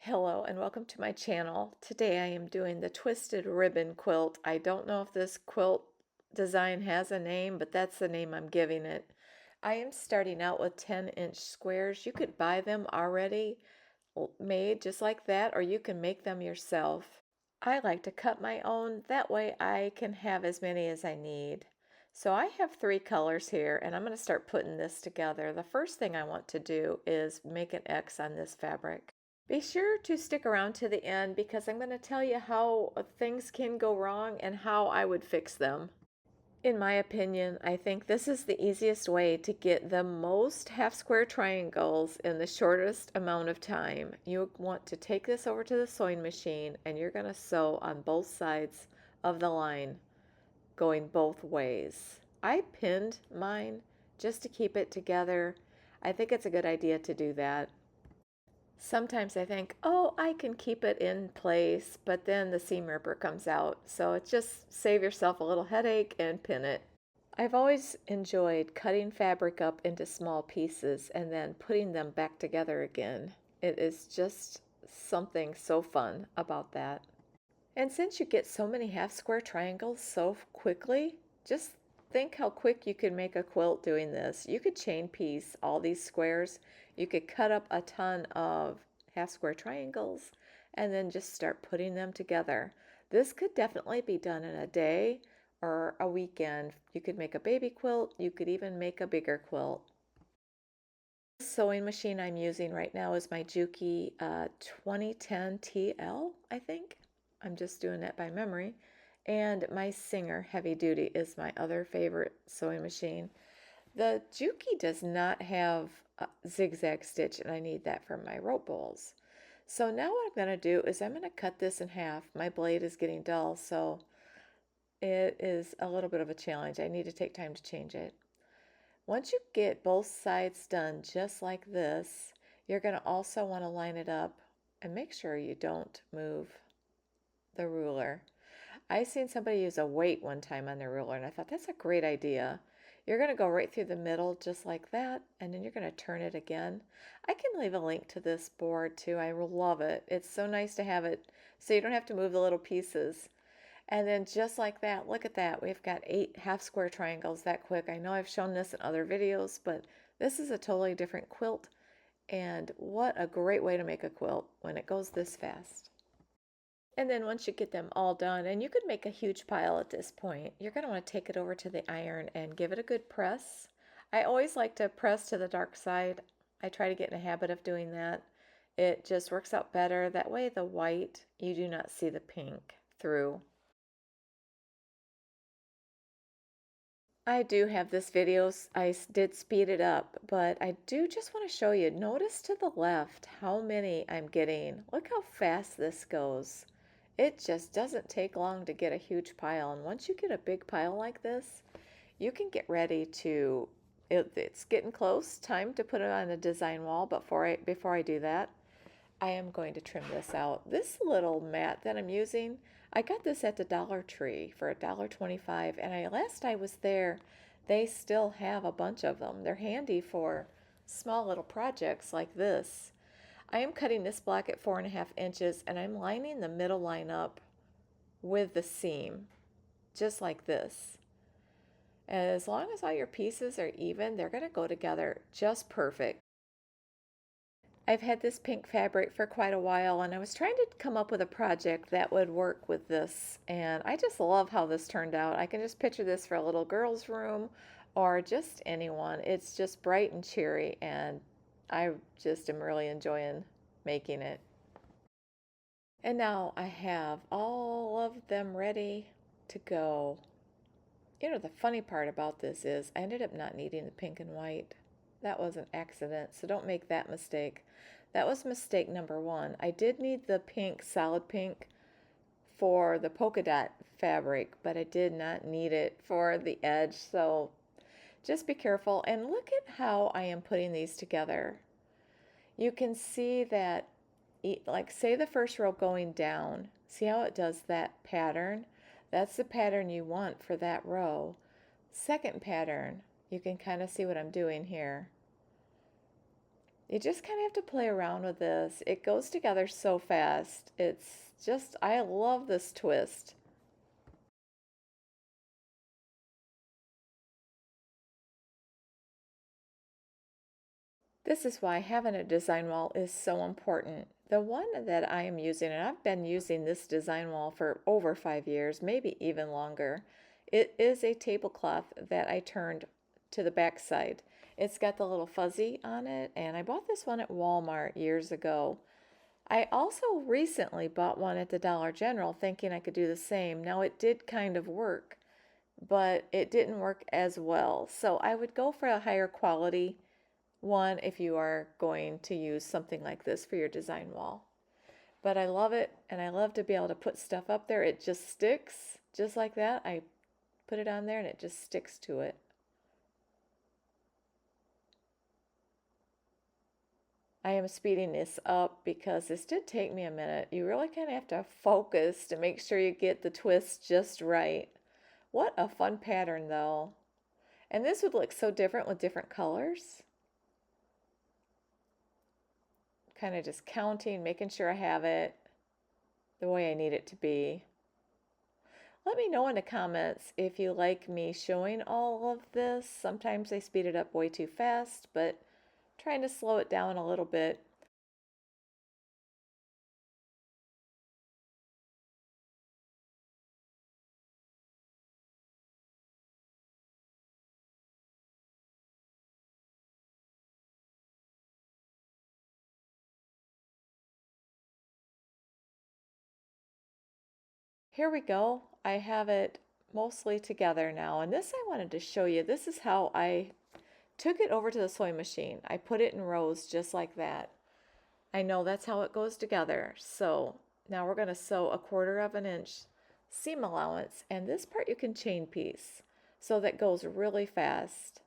Hello and welcome to my channel. Today I am doing the Twisted Ribbon quilt. I don't know if this quilt design has a name, but that's the name I'm giving it. I am starting out with 10-inch squares. You could buy them already made just like that, or you can make them yourself. I like to cut my own, that way I can have as many as I need. So I have 3 colors here and I'm going to start putting this together. The first thing I want to do is make an X on this fabric. Be sure to stick around to the end because I'm going to tell you how things can go wrong and how I would fix them. In my opinion, I think this is the easiest way to get the most half square triangles in the shortest amount of time. You want to take this over to the sewing machine and you're going to sew on both sides of the line, going both ways. I pinned mine just to keep it together. I think it's a good idea to do that. Sometimes I think, oh, I can keep it in place, but then the seam ripper comes out. So it's just save yourself a little headache and pin it. I've always enjoyed cutting fabric up into small pieces and then putting them back together again. It is just something so fun about that. And since you get so many half square triangles so quickly, just think how quick you could make a quilt doing this. You could chain piece all these squares. You could cut up a ton of half square triangles and then just start putting them together. This could definitely be done in a day or a weekend. You could make a baby quilt. You could even make a bigger quilt. The sewing machine I'm using right now is my Juki 2010 TL, I think. I'm just doing that by memory. And my Singer Heavy Duty is my other favorite sewing machine. The Juki does not have a zigzag stitch, and I need that for my rope bowls. So now what I'm going to do is I'm going to cut this in half. My blade is getting dull, so it is a little bit of a challenge. I need to take time to change it. Once you get both sides done just like this, you're going to also want to line it up and make sure you don't move the ruler. I seen somebody use a weight one time on their ruler and I thought that's a great idea. You're going to go right through the middle just like that, and then you're going to turn it again. I can leave a link to this board too. I love it. It's so nice to have it so you don't have to move the little pieces. And then just like that, look at that. We've got 8 half square triangles that quick. I know I've shown this in other videos, but this is a totally different quilt. And what a great way to make a quilt when it goes this fast. And then once you get them all done, and you could make a huge pile at this point, you're going to want to take it over to the iron and give it a good press. I always like to press to the dark side. I try to get in a habit of doing that. It just works out better. That way the white, you do not see the pink through. I do have this video, I did speed it up, but I do just want to show you, notice to the left how many I'm getting. Look how fast this goes. It just doesn't take long to get a huge pile, and once you get a big pile like this, you can get ready to, it's getting close, time to put it on a design wall, but before I do that, I am going to trim this out. This little mat that I'm using, I got this at the Dollar Tree for $1.25, and last I was there, they still have a bunch of them. They're handy for small little projects like this. I am cutting this block at 4.5 inches, and I'm lining the middle line up with the seam, just like this. And as long as all your pieces are even, they're going to go together just perfect. I've had this pink fabric for quite a while, and I was trying to come up with a project that would work with this, and I just love how this turned out. I can just picture this for a little girl's room or just anyone. It's just bright and cheery, and I just am really enjoying making it. And now I have all of them ready to go. You know, the funny part about this is I ended up not needing the pink and white. That was an accident, so don't make that mistake. That was mistake number 1. I did need the pink, solid pink, for the polka dot fabric, but I did not need it for the edge, so just be careful. And look at how I am putting these together. You can see that, like say the first row going down, see how it does that pattern? That's the pattern you want for that row. Second pattern, you can kind of see what I'm doing here. You just kind of have to play around with this. It goes together so fast. It's just, I love this twist. This is why having a design wall is so important. The one that I am using, and I've been using this design wall for over 5 years, maybe even longer, it is a tablecloth that I turned to the back side. It's got the little fuzzy on it, and I bought this one at Walmart years ago. I also recently bought one at the Dollar General thinking I could do the same. Now it did kind of work, but it didn't work as well. So I would go for a higher quality one if you are going to use something like this for your design wall. But I love it, and I love to be able to put stuff up there. It just sticks just like that. I put it on there and it just sticks to it. I am speeding this up because this did take me a minute. You really kind of have to focus to make sure you get the twist just right. What a fun pattern though. And this would look so different with different colors. Kind of just counting, making sure I have it the way I need it to be. Let me know in the comments if you like me showing all of this. Sometimes I speed it up way too fast, but trying to slow it down a little bit. Here we go. I have it mostly together now. And this I wanted to show you. This is how I took it over to the sewing machine. I put it in rows just like that. I know that's how it goes together. So now we're going to sew 1/4 of an inch seam allowance, and this part you can chain piece. So that goes really fast.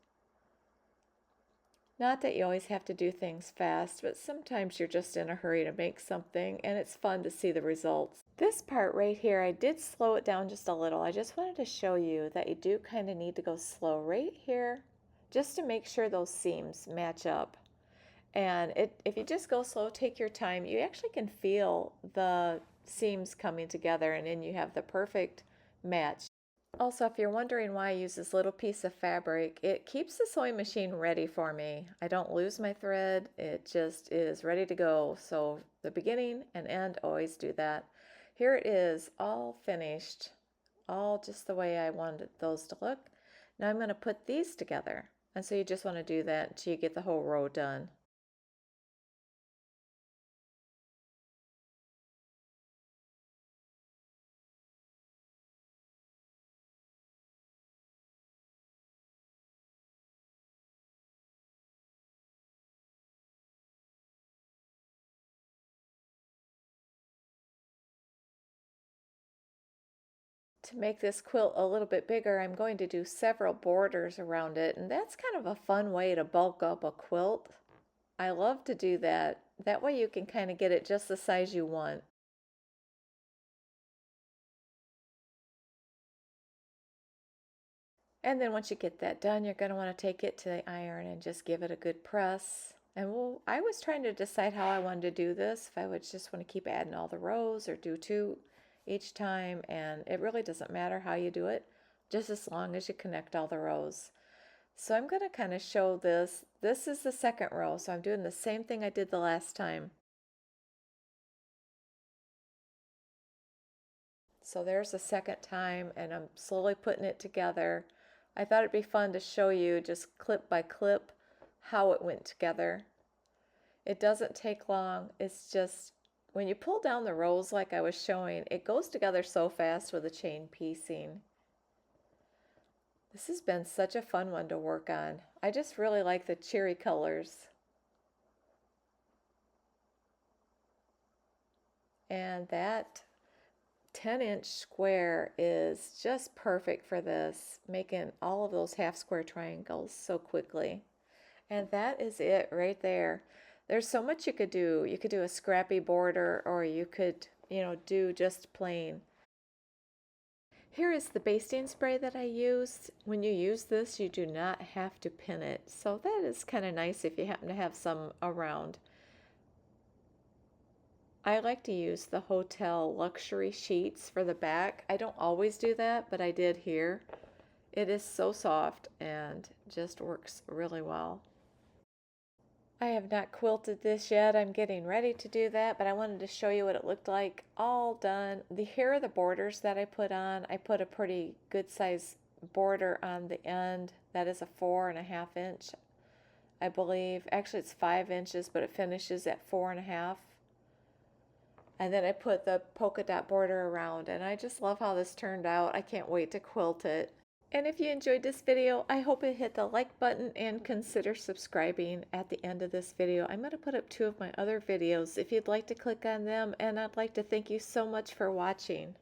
Not that you always have to do things fast, but sometimes you're just in a hurry to make something and it's fun to see the results. This part right here, I did slow it down just a little. I just wanted to show you that you do kind of need to go slow right here just to make sure those seams match up. And if you just go slow, take your time, you actually can feel the seams coming together and then you have the perfect match. Also, if you're wondering why I use this little piece of fabric, it keeps the sewing machine ready for me. I don't lose my thread. It just is ready to go. So the beginning and end always do that. Here it is, all finished, all just the way I wanted those to look. Now I'm going to put these together. And so you just want to do that until you get the whole row done. To make this quilt a little bit bigger, I'm going to do several borders around it, and that's kind of a fun way to bulk up a quilt. I love to do that. That way you can kind of get it just the size you want. And then once you get that done, you're going to want to take it to the iron and just give it a good press. And I was trying to decide how I wanted to do this, if I would just want to keep adding all the rows or do 2 each time, and it really doesn't matter how you do it, just as long as you connect all the rows. So I'm going to kind of show this. This is the second row, so I'm doing the same thing I did the last time. So there's the second time, and I'm slowly putting it together. I thought it'd be fun to show you just clip by clip how it went together. It doesn't take long. It's just when you pull down the rows like I was showing, it goes together so fast with the chain piecing. This has been such a fun one to work on. I just really like the cheery colors. And that 10-inch square is just perfect for this, making all of those half square triangles so quickly. And that is it right there. There's so much you could do. You could do a scrappy border, or you could, do just plain. Here is the basting spray that I used. When you use this, you do not have to pin it. So that is kind of nice if you happen to have some around. I like to use the hotel luxury sheets for the back. I don't always do that, but I did here. It is so soft and just works really well. I have not quilted this yet. I'm getting ready to do that, but I wanted to show you what it looked like all done. Here are the borders that I put on. I put a pretty good size border on the end. That is a 4.5 inch, I believe. Actually, it's 5 inches, but it finishes at 4.5. And then I put the polka dot border around, and I just love how this turned out. I can't wait to quilt it. And if you enjoyed this video, I hope you hit the like button and consider subscribing at the end of this video. I'm going to put up 2 of my other videos if you'd like to click on them, and I'd like to thank you so much for watching.